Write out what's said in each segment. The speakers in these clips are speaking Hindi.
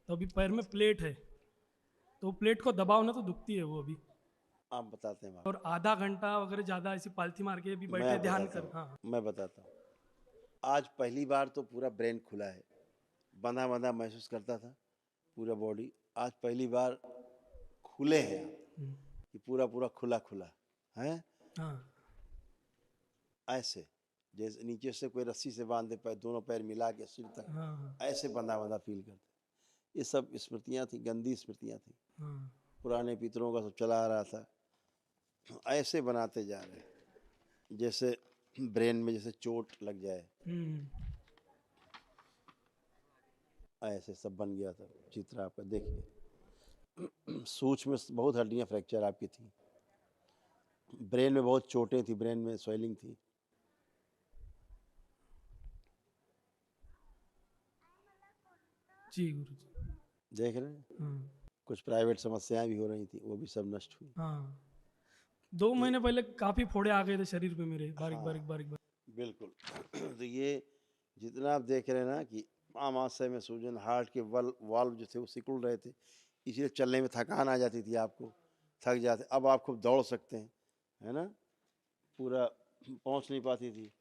तो अभी पैर में प्लेट है, तो प्लेट को दबाओ ना तो दुखती है वो अभी। आप बताते हैं और आधा घंटा अगर ज़्यादा ऐसी पालथी मार के भी मैं बैठे ध्यान बताता कर, हाँ। हूँ मैं बताता हूँ। आज पहली बार तो पूरा ब्रेन खुला है, बंधा बंधा महसूस करता था पूरा बॉडी, आज पहली बार खुले हैं आप, कि पूरा पूरा खुला खुला है। हाँ ऐसे जैसे नीचे से कोई रस्सी से बांधे पैर, दोनों पैर मिला के सिर तक, हाँ हाँ ऐसे बंधा बंधा फील करते। ये सब स्मृतियाँ थी, गंदी स्मृतियाँ थी, हाँ। पुराने पितरों का सब चला आ रहा था। ऐसे बनाते जा रहे हैं जैसे ब्रेन में जैसे चोट लग जाए, ऐसे सब बन गया था चित्र आपका। देखिए सूक्ष्म में बहुत हड्डियां फ्रैक्चर आपकी थी, ब्रेन में बहुत चोटें थी, ब्रेन में स्वेलिंग थी। जी गुरु जी। देख रहे हैं, हाँ कुछ प्राइवेट समस्याएं भी हो रही थी, वो भी सब नष्ट हुई। हाँ। 2 महीने पहले काफ़ी फोड़े आ गए थे शरीर पे मेरे, बारीक हाँ बारीक बारीक बारीक। बिल्कुल। तो ये जितना आप देख रहे हैं ना कि आमाशय में सूजन, हार्ट के वाल्व जो थे वो सिकुड़ रहे थे, इसलिए चलने में थकान आ जाती थी, आपको थक जाते। अब आप खूब दौड़ सकते हैं, है ना, पूरा पहुंच नहीं पाती थी।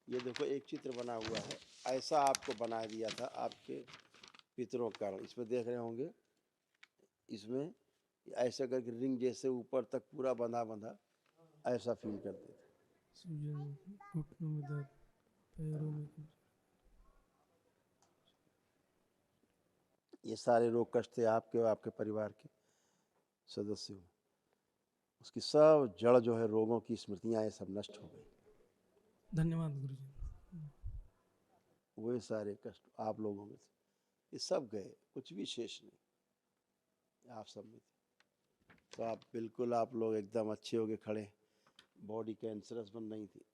ये देखो एक चित्र बना हुआ है, ऐसा आपको बना दिया था आपके पितरों के कारण। इसमें देख रहे होंगे, इसमें ऐसा करके रिंग जैसे ऊपर तक पूरा बंधा बंधा ऐसा फील करते थे। सूजन, घुटनों में दर्द, पैरों में ये सारे रोग कष्ट थे आपके और आपके परिवार के सदस्यों में, उसकी सब जड़ जो है रोगों की स्मृतियां, ये सब नष्ट हो गई। धन्यवाद गुरु जी। वही सारे कष्ट आप लोगों में थे, ये सब गए, कुछ भी शेष नहीं, आप सब में थे। तो आप बिल्कुल, आप लोग एकदम अच्छे हो गए खड़े, बॉडी कैंसरस बन रही थी,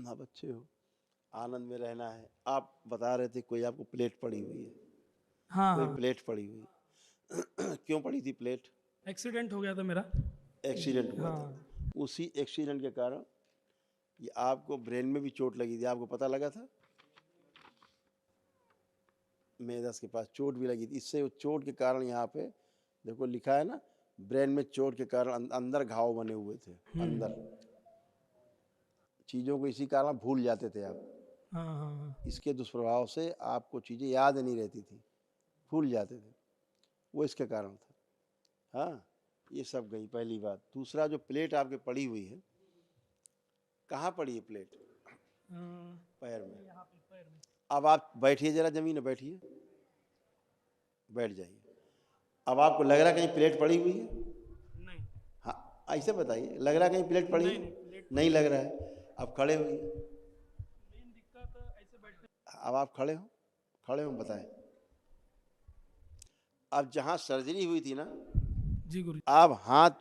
आप अच्छे हो, आनंद में रहना है। आप बता रहे थे कोई आपको प्लेट पड़ी हुई है, हाँ कोई हाँ, प्लेट पड़ी हुई क्यों पड़ी थी प्लेट? एक्सीडेंट हो गया था मेरा। एक्सीडेंट हुआ था, हाँ उसी एक्सीडेंट के कारण ये आपको ब्रेन में भी चोट लगी थी, आपको पता लगा था? मेदस के पास चोट भी लगी थी, इससे चोट के कारण यहाँ पे देखो लिखा है ना, ब्रेन में चोट के कारण अंदर घाव बने हुए थे, अंदर चीज़ों को, इसी कारण भूल जाते थे आप। हाँ हाँ हाँ। इसके दुष्प्रभाव से आपको चीज़ें याद नहीं रहती थी, भूल जाते थे, वो इसके कारण था। हाँ, ये सब गई पहली बात। दूसरा, जो प्लेट आपके पड़ी हुई है, कहाँ पड़ी है प्लेट? पैर में। यहाँ पे पैर में। अब आप बैठिए, जरा जमीन में बैठिए, बैठ जाइए। अब आपको लग रहा है कहीं प्लेट पड़ी हुई है? नहीं हाँ, ऐसे बताइए, लग रहा है कहीं प्लेट पड़ी नहीं है? नहीं, प्लेट नहीं लग रहा है। अब खड़े हुई, मेन दिक्कत ऐसे बैठने। अब आप खड़े हो, खड़े हो बताएं। अब जहाँ सर्जरी हुई थी ना, जी गुरु। आप हाथ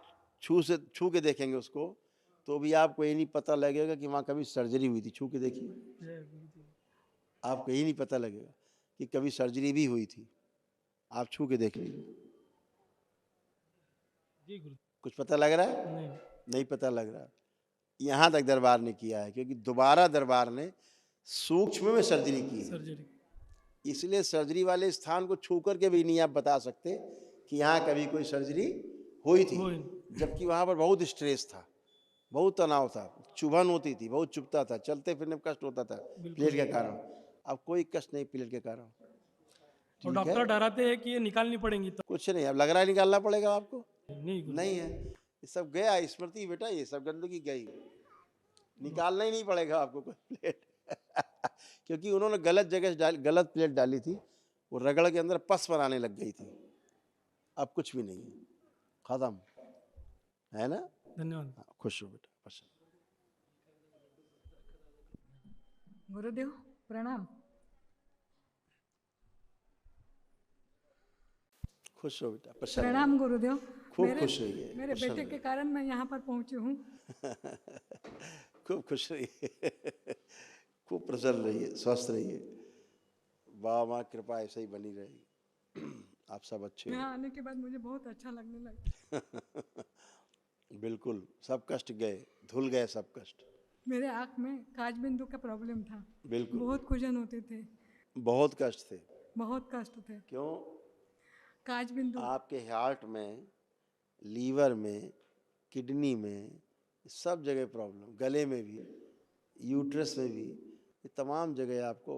छू के देखेंगे उसको, तो भी आपको ये नहीं पता लगेगा कि वहाँ कभी सर्जरी हुई थी। छू के देखिए, जय गुरु जी। आपको यही नहीं पता लगेगा कि कभी सर्जरी भी हुई थी। आप छू के देख लीजिए, जी गुरु। कुछ पता लग रहा है? नहीं। नहीं पता लग रहा। यहाँ तक दरबार ने किया है, क्योंकि दोबारा दरबार ने सूक्ष्म में सर्जरी की है, सर्जरी। इसलिए सर्जरी वाले स्थान को छू करके भी नहीं आप बता सकते कि यहाँ कभी कोई सर्जरी हुई थी, हो ही नहीं। जबकि वहाँ पर बहुत स्ट्रेस था, बहुत तनाव था, चुभन होती थी, बहुत चुभता था, चलते फिरने में कष्ट होता था प्लेट बिल्कुल। के कारण। अब कोई कष्ट नहीं प्लेट के कारण, और ठीक है, डॉक्टर डराते हैं कि ये निकालनी पड़ेंगी तो। कुछ नहीं। अब लग रहा है निकालना पड़ेगा आपको? नहीं गुरु। नहीं है, ये सब गया स्मृति बेटा, ये सब गंदगी गई, निकालना ही नहीं पड़ेगा आपको कोई प्लेट क्योंकि उन्होंने गलत जगह गलत प्लेट डाली थी, वो रगड़ के अंदर पस बनाने लग गई थी। अब कुछ भी नहीं है, खत्म है ना। धन्यवाद। हाँ, खुश हो बेटा, बस गुरुदेव प्रणाम। खुश हो बेटा, प्रसन्न प्रणाम रहिए, गुरुदेव। खूब खुश रहिए, मेरे प्रसन्न बेटे के रहिए कारण मैं यहाँ पर पहुँची हूँ। खूब खुश रहिए खूब प्रसन्न रहिए, स्वस्थ रहिए, बाबा माँ कृपा ऐसे ही बनी रहेगी आप सब अच्छे यहाँ हो आने के बाद मुझे बहुत अच्छा लगने लगा। बिल्कुल, सब कष्ट गए, धुल गए सब कष्ट। मेरे आँख में काज बिंदु का प्रॉब्लम था, बिल्कुल, बहुत खुजन होते थे, बहुत कष्ट थे। बहुत कष्ट थे। क्यों? काज बिंदु आपके हार्ट में, लीवर में, किडनी में, सब जगह प्रॉब्लम, गले में भी, यूट्रस में भी, ये तमाम जगह आपको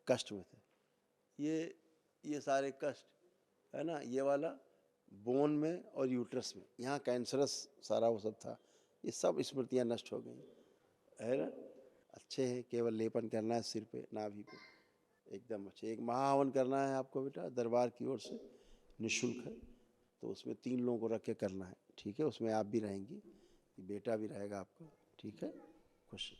कष्ट में थे। ये सारे कष्ट है ना, ये वाला बोन में और यूट्रस में, यहाँ कैंसरस सारा वो सब था, ये सब स्मृतियाँ नष्ट हो गई, है ना। अच्छे हैं, केवल लेपन करना है सिर पे, नाभि पे, एकदम अच्छे। एक महाहवन करना है आपको बेटा, दरबार की ओर से, निःशुल्क है, तो उसमें 3 लोगों को रख के करना है, ठीक है। उसमें आप भी रहेंगी, बेटा भी रहेगा आपका, ठीक है। खुश।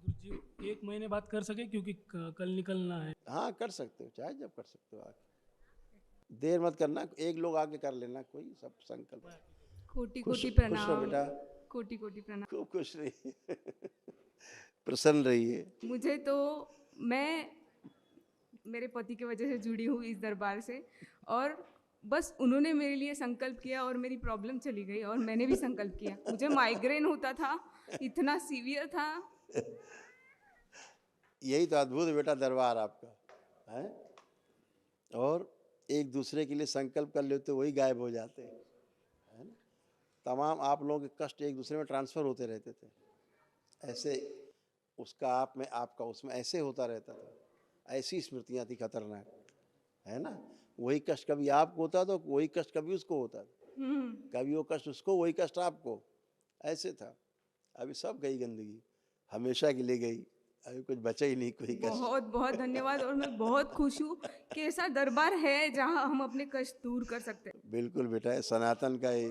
गुरु जी 1 महीने बाद कर सके, क्योंकि कल निकलना है। हाँ कर सकते हो, चाहे जब कर सकते हो आके, देर मत करना, एक लोग आके कर लेना, कोई सब संकल्प। कोटि खुश कोटि खुश रहो प्रणाम। बेटा, कोटि कोटि प्रणाम। खूब खुश रहिए प्रसन्न रहिए। मुझे तो, मैं मेरे पति की वजह से जुड़ी हूँ इस दरबार से, और बस उन्होंने मेरे लिए संकल्प किया और मेरी प्रॉब्लम चली गई, और मैंने भी संकल्प किया। मुझे माइग्रेन होता था, इतना सीवियर था। यही तो अद्भुत बेटा दरबार आपका है। और एक दूसरे के लिए संकल्प कर लेते, वही गायब हो जाते हैं, है ना। तमाम आप लोगों के कष्ट एक दूसरे में ट्रांसफ़र होते रहते थे, ऐसे उसका आप में, आपका उसमें, ऐसे होता रहता था। ऐसी स्मृतियाँ थी खतरनाक, है ना। वही कष्ट कभी आपको होता तो वही कष्ट कभी उसको होता, कभी वो कष्ट उसको, वही कष्ट आपको, ऐसे था। अभी सब गई गंदगी, हमेशा के लिए गई, अभी कुछ बचा ही नहीं कोई कष्ट। बहुत बहुत धन्यवाद, और मैं बहुत खुश हूँ कि ऐसा दरबार है जहाँ हम अपने कष्ट दूर कर सकते हैं। बिल्कुल बेटा, ये सनातन का ये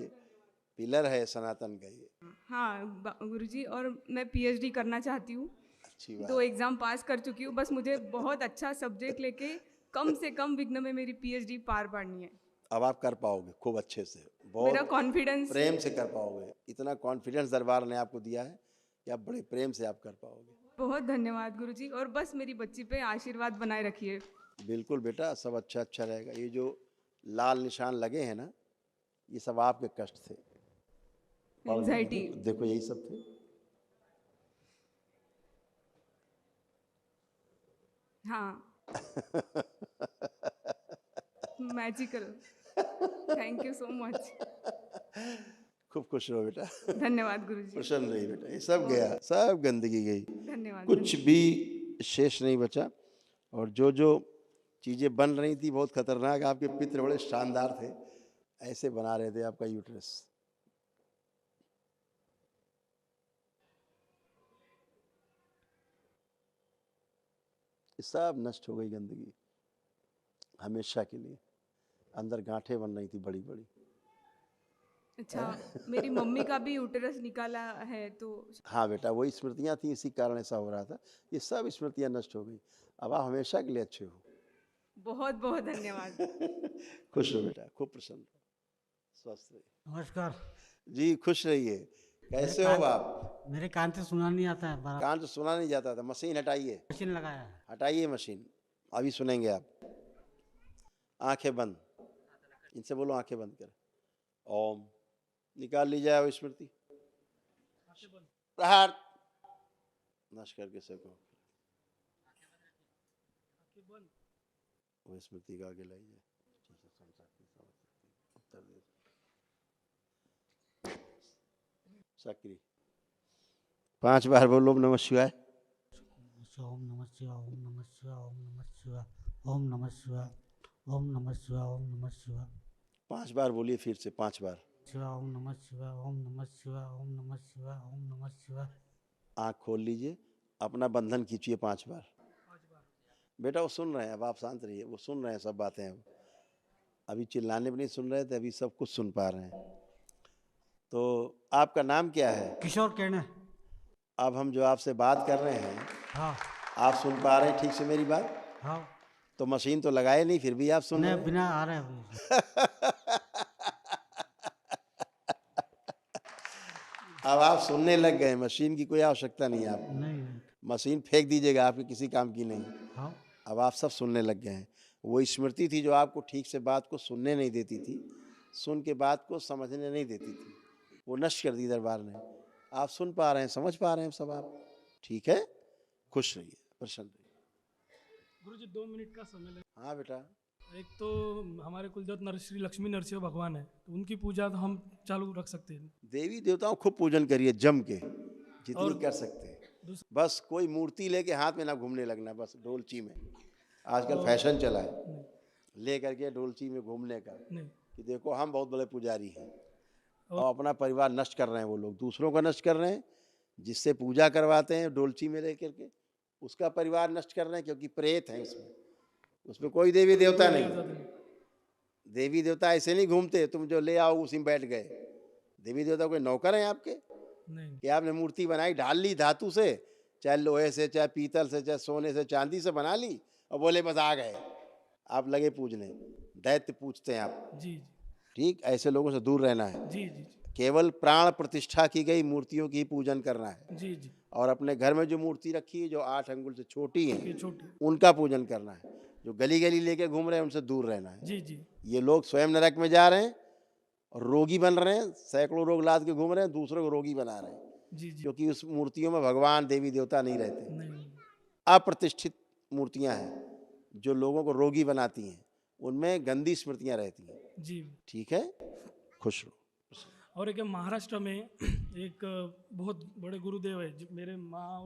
पिलर है, सनातन का ये। हाँ गुरुजी, और मैं पीएचडी करना चाहती हूँ। अच्छी बात। 2 एग्ज़ाम पास कर चुकी हूँ, बस मुझे बहुत अच्छा सब्जेक्ट लेके कम से कम विघ्न में मेरी पीएचडी पार पानी है। अब आप कर पाओगे खूब अच्छे से, मेरा बहुत कॉन्फिडेंस, प्रेम से कर पाओगे। इतना कॉन्फिडेंस दरबार ने आपको दिया है कि आप बड़े प्रेम से आप कर पाओगे। बहुत धन्यवाद गुरुजी, और बस मेरी बच्ची पे आशीर्वाद बनाए रखिए। बिल्कुल बेटा, सब अच्छा अच्छा रहेगा। ये जो लाल निशान लगे हैं ना, ये सब आपके कष्ट थे, और एंजाइटी, देखो यही सब थे। हाँ magical. Thank you so much. खूब खुश रहो बेटा धन्यवाद गुरुजी। प्रसन्न रहिए बेटा। ये सब गया, सब गंदगी गई, धन्यवाद। कुछ भी शेष नहीं बचा। और जो जो चीज़ें बन रही थी बहुत खतरनाक, आपके पित्र बड़े शानदार थे, ऐसे बना रहे थे आपका यूट्रस। ये सब नष्ट हो गई गंदगी, हमेशा के लिए। अंदर गांठें बन रही थी बड़ी बड़ी। अच्छा, मेरी मम्मी का भी यूटेरस निकाला है, तो हाँ बेटा, वही स्मृतियाँ थी, इसी कारण ऐसा हो रहा था। ये सब स्मृतियाँ नष्ट हो गई, अब आप हमेशा के लिए अच्छे हो। बहुत बहुत धन्यवाद। खुश रहो बेटा, खूब प्रसन्न रहो, स्वस्थ रहिए। नमस्कार। जी खुश रहिए। कैसे हो आप? मेरे कान से सुना नहीं आता है, बड़ा कान से सुना नहीं जाता था। मशीन हटाइए, मशीन लगाया है। हटाइए मशीन, अभी सुनेंगे आप। आंखें बंद, इनसे बोलो आंखें बंद कर। ओम, निकाल ली जाए वो स्मृति, प्रहार नष्ट करके सको। वो स्मृति का आगे लाई जाए। उत्तर दे सक्रिय 5 बार बोलो नमः शिवाय। ओम नमः शिवाय, ओम नमः शिवाय, ओम नमः शिवाय, ओम नमः शिवाय, ओम नमः शिवाय, ओम नमः शिवाय। 5 बार बोलिए फिर से, 5 बार। शिवाय, ओम नमः शिवाय, ओम नमः शिवाय, ओम नमः शिवाय, ओम नमः शिवाय। आँख खोल लीजिए, अपना बंधन खींचिए 5 बार। बेटा वो सुन रहे हैं, अब आप शांत रहिए, वो सुन रहे हैं सब बातें। अब अभी चिल्लाने भी नहीं सुन रहे थे, अभी सब कुछ सुन पा रहे हैं। तो आपका नाम क्या है? किशोर कहने। अब हम जो आपसे बात कर रहे हैं, हाँ आप सुन पा रहे हैं ठीक से मेरी बात? हाँ, तो मशीन तो लगाए नहीं, फिर भी आप सुन रहे नहीं हैं। बिना आ रहा है अभी। अब आप सुनने लग गए, मशीन की कोई आवश्यकता नहीं है आपको। नहीं। मशीन फेंक दीजिएगा, आपके किसी काम की नहीं। हाँ अब आप सब सुनने लग गए हैं। वो स्मृति थी जो आपको ठीक से बात को सुनने नहीं देती थी, सुन के बात को समझने नहीं देती थी, वो नष्ट कर दी दरबार ने। आप सुन पा रहे हैं, समझ पा रहे हैं सब आप, ठीक है। खुश रहिए, प्रसन्न रहिए। गुरुजी 2 मिनट का समय लगे। हाँ बेटा, एक तो हमारे कुलदेवता श्री लक्ष्मी नरसिंह भगवान है, तो उनकी पूजा तो हम चालू रख सकते हैं। देवी देवताओं खूब पूजन करिए जम के, जितनी और कर सकते हैं। दूस- बस कोई मूर्ति लेके हाथ में ना घूमने लगना, बस डोलची में आजकल फैशन चला है नहीं, ले करके डोलची में घूमने का, नहीं, कि देखो हम बहुत बड़े पुजारी हैं। और- और अपना परिवार नष्ट कर रहे हैं वो लोग, दूसरों का नष्ट कर रहे हैं। जिससे पूजा करवाते हैं डोलची में ले करके, उसका परिवार नष्ट कर रहे हैं, क्योंकि प्रेत है उसमें कोई देवी देवता नहीं। देवी देवता ऐसे नहीं घूमते तुम जो ले आओ उसी में बैठ गए। देवी देवता कोई नौकर हैं आपके नहीं, कि आपने मूर्ति बनाई, ढाल ली धातु से, चाहे लोहे से, चाहे पीतल से, चाहे सोने से, चांदी से बना ली, और बोले बस आ गए, आप लगे पूजने। दैत्य पूजते हैं आप। जी, ठीक, ऐसे लोगों से दूर रहना है। जी, जी, केवल प्राण प्रतिष्ठा की गई मूर्तियों की ही पूजन करना है। जी, जी, और अपने घर में जो मूर्ति रखी है जो 8 अंगुल से छोटी ये है छोटी, उनका पूजन करना है। जो गली गली लेके घूम रहे हैं उनसे दूर रहना है। जी, जी, ये लोग स्वयं नरक में जा रहे हैं और रोगी बन रहे हैं, सैकड़ों रोग लाद के घूम रहे हैं, दूसरों को रोगी बना रहे हैं, जी, जी, क्योंकि उस मूर्तियों में भगवान देवी देवता नहीं रहते। नहीं, अप्रतिष्ठित मूर्तियां हैं जो लोगों को रोगी बनाती हैं, उनमें गंदी स्मृतियां रहती हैं। जी। ठीक है, खुश रहो। और एक महाराष्ट्र में एक बहुत बड़े गुरुदेव है मेरे माँ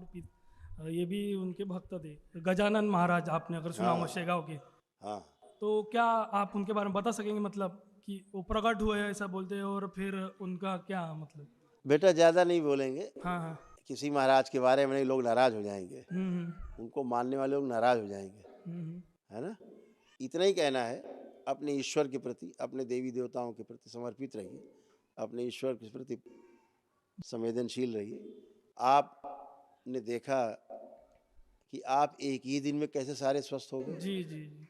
और ये भी उनके भक्त थे, गजानन महाराज, आपने अगर सुना हो शेगांव के। हाँ, तो क्या आप उनके बारे में बता सकेंगे, मतलब कि वो प्रकट हुए ऐसा बोलते हैं, और फिर उनका क्या मतलब? बेटा ज़्यादा नहीं बोलेंगे हाँ, हाँ, किसी महाराज के बारे में, नहीं लोग नाराज हो जाएंगे, हम्म, उनको मानने वाले लोग नाराज हो जाएंगे, हम्म, है ना। इतना ही कहना है, अपने ईश्वर के प्रति, अपने देवी देवताओं के प्रति समर्पित रहिए, अपने ईश्वर के प्रति संवेदनशील रहिए। आपने देखा कि आप एक ही दिन में कैसे सारे स्वस्थ हो गए, जी, जी, जी,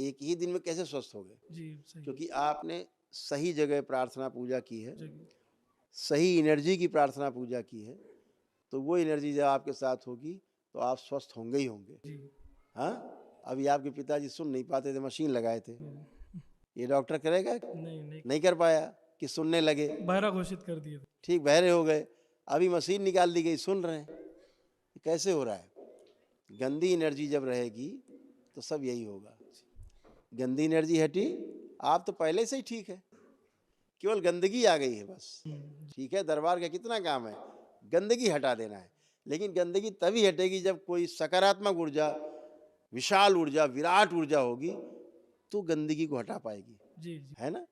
एक ही दिन में कैसे स्वस्थ हो गए, जी, सही, क्योंकि आपने सही जगह प्रार्थना पूजा की है, जी, सही एनर्जी की प्रार्थना पूजा की है, तो वो एनर्जी जब आपके साथ होगी तो आप स्वस्थ होंगे ही होंगे। जी, हाँ, अभी आपके पिताजी सुन नहीं पाते थे, मशीन लगाए थे, नहीं, ये डॉक्टर करेगा? नहीं, नहीं कर पाया कि सुनने लगे, बहरा घोषित कर दिए। ठीक, बहरे हो गए। अभी मशीन निकाल दी गई, सुन रहे हैं। कैसे हो रहा है? गंदी एनर्जी जब रहेगी तो सब यही होगा। गंदी एनर्जी हटी, आप तो पहले से ही ठीक है, केवल गंदगी आ गई है बस। ठीक है, दरबार का कितना काम है, गंदगी हटा देना है। लेकिन गंदगी तभी हटेगी जब कोई सकारात्मक ऊर्जा, विशाल ऊर्जा, विराट ऊर्जा होगी, तो गंदगी को हटा पाएगी, जी, जी, है ना।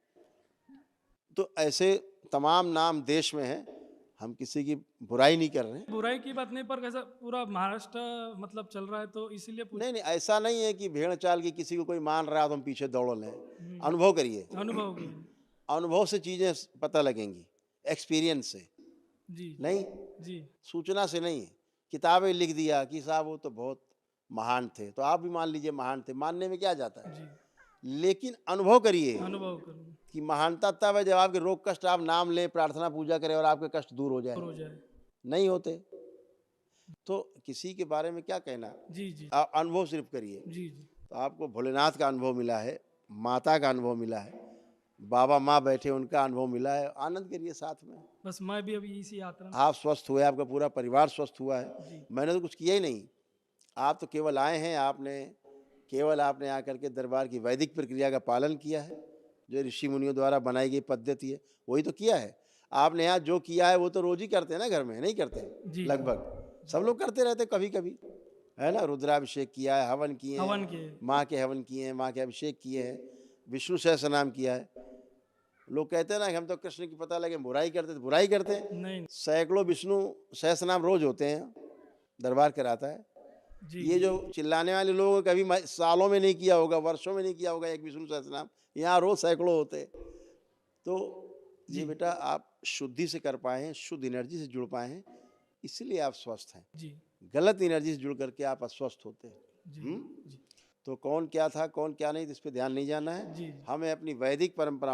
तो ऐसे तमाम नाम देश में है, हम किसी की बुराई नहीं कर रहे हैं। बुराई की बात नहीं, पर कैसा पूरा महाराष्ट्र मतलब चल रहा है, तो इसीलिए नहीं नहीं, ऐसा नहीं है कि भेड़ चाल की किसी को कोई मान रहा है तो हम पीछे दौड़ लें। अनुभव करिए, अनुभव की। अनुभव से चीज़ें पता लगेंगी, एक्सपीरियंस से जी, नहीं, जी, सूचना से नहीं। किताबें लिख दिया कि साहब वो तो बहुत महान थे, तो आप भी मान लीजिए महान थे, मानने में क्या जाता है। जी, लेकिन अनुभव करिए अनुभव करूँ कि महानता तब है जब आपके रोग कष्ट आप नाम लें, प्रार्थना पूजा करें और आपके कष्ट दूर हो जाए। हो जाए। नहीं होते तो किसी के बारे में क्या कहना, जी, जी, आप अनुभव सिर्फ करिए। जी, जी, तो आपको भोलेनाथ का अनुभव मिला है, माता का अनुभव मिला है, बाबा माँ बैठे उनका अनुभव मिला है, आनंद करिए साथ में। बस मैं भी अभी इसी यात्रा में। आप स्वस्थ हुए, आपका पूरा परिवार स्वस्थ हुआ है। जी, मैंने तो कुछ किया ही नहीं, आप तो केवल आए हैं, आपने आकर के दरबार की वैदिक प्रक्रिया का पालन किया है, जो ऋषि मुनियों द्वारा बनाई गई पद्धति है वही तो किया है। आपने यहाँ जो किया है वो तो रोज ही करते हैं ना, घर में नहीं करते जी, लगभग सब लोग करते रहते कभी कभी, है ना। रुद्राभिषेक किया है, हवन किए हवन हैं, के। माँ के हवन किए हैं, माँ के अभिषेक किए हैं, विष्णु सहस्त्र नाम किया है। लोग कहते हैं ना कि हम तो कृष्ण की पता लगे बुराई करते, तो बुराई करते हैं। नहीं, सैकड़ों विष्णु सहस्त्र नाम रोज होते हैं, दरबार कराता है। जी, ये जो चिल्लाने वाले लोग कभी सालों में नहीं किया होगा, वर्षों में नहीं किया होगा एक विष्णु सहस्त्र नाम, यहाँ रोज सैकड़ों होते। तो ये बेटा आप शुद्धि से कर पाए हैं, शुद्ध एनर्जी से जुड़ पाए हैं, इसलिए आप स्वस्थ हैं। जी, गलत एनर्जी से जुड़ करके आप अस्वस्थ होते हैं। जी, जी, तो कौन क्या था, कौन क्या नहीं, इस पे ध्यान नहीं जाना है। जी, हमें अपनी वैदिक परंपरा